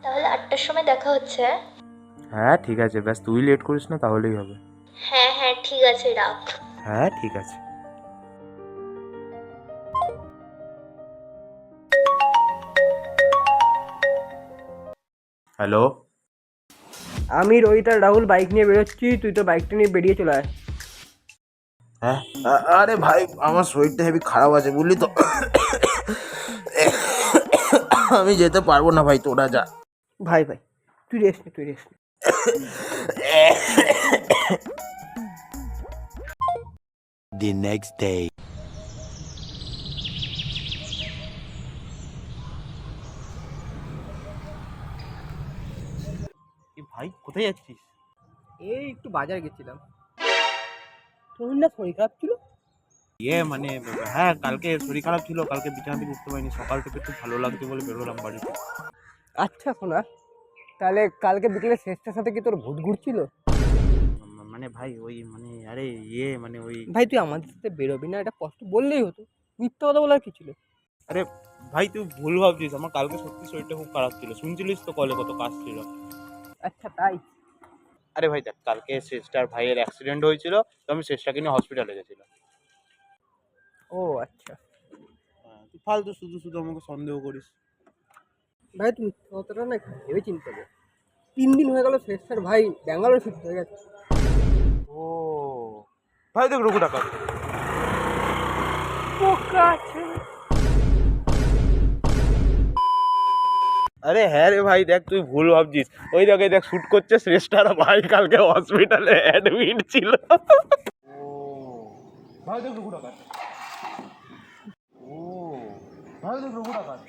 তাহলে 8টার সময় দেখা হচ্ছে। হ্যাঁ ঠিক আছে, ব্যাস তুই লেট করিস না তাহলেই হবে। হ্যাঁ হ্যাঁ ঠিক আছে, রাখ। হ্যাঁ ঠিক আছে। হ্যালো। আমি রোহিত আর রাহুল বাইক নিয়ে বেরোচ্ছি, তুই তো বাইকটা নিয়ে বেরিয়ে চলে আয়। হ্যাঁ আরে ভাই আমার শরীরটা হেবি খারাপ আছে বুঝলি তো, আমি যেতে পারবো না ভাই, তোরা যা। ভাই ভাই তুই রেস্ট নে, তুই রেস্ট নে। The next day. ভাই কোথায় যাচ্ছিস? এই একটু বাজার গেছিলাম। তোর না শরীর খারাপ ছিল? মানে হ্যাঁ কালকে শরীর খারাপ ছিল, কালকে বিছানা থেকে উঠতে পারিনি, সকাল থেকে একটু ভালো লাগছে বলে বেরোলাম বাড়িতে। আচ্ছা শোনা, তাহলে কালকে বিকেলে শেষটার সাথে কি তোর ভূত ঘুরছিল? মানে ভাই ওই মানে আরে মানে ওই ভাই তুই আমাদের সাথে বেরোবি না, এটা কষ্ট বললেই হতো, মিথ্যা কথা বলার কি ছিল? আরে ভাই তুই ভুল ভাবছিস, আমার কালকে সত্যি শরীরটা খুব খারাপ ছিল, শুনছিলিস তো কলে কত কাজ ছিল। আচ্ছা তাই? আরে ভাই দেখ, কালকে শেষটার ভাইয়ের অ্যাক্সিডেন্ট হয়েছিল, তো আমি শেষটাকে নিয়ে হসপিটালে গেছিলাম। ও আচ্ছা। হ্যাঁ, তুই ফালতু শুধু শুধু আমাকে সন্দেহ করিস। ভাই তুমি মিথ্যা কথাটা না একটু ভেবে চিন্তা কর। 3 দিন হয়ে গেল শেষটার ভাই ব্যাঙ্গালোর শিফট হয়ে গেছে। ও ভাই দেখ রঘু ডাকাত। আরে হ্যাঁ রে ভাই দেখ তুই ভুল ভাবছিস, ওই দেখ এই দেখ শুট করছে শ্রেষ্ঠার ভাই কালকে হসপিটালে অ্যাডমিট ছিল। ও ভাই দেখ রঘু ডাকাত। ও ভাই দেখ রঘু ডাকাত।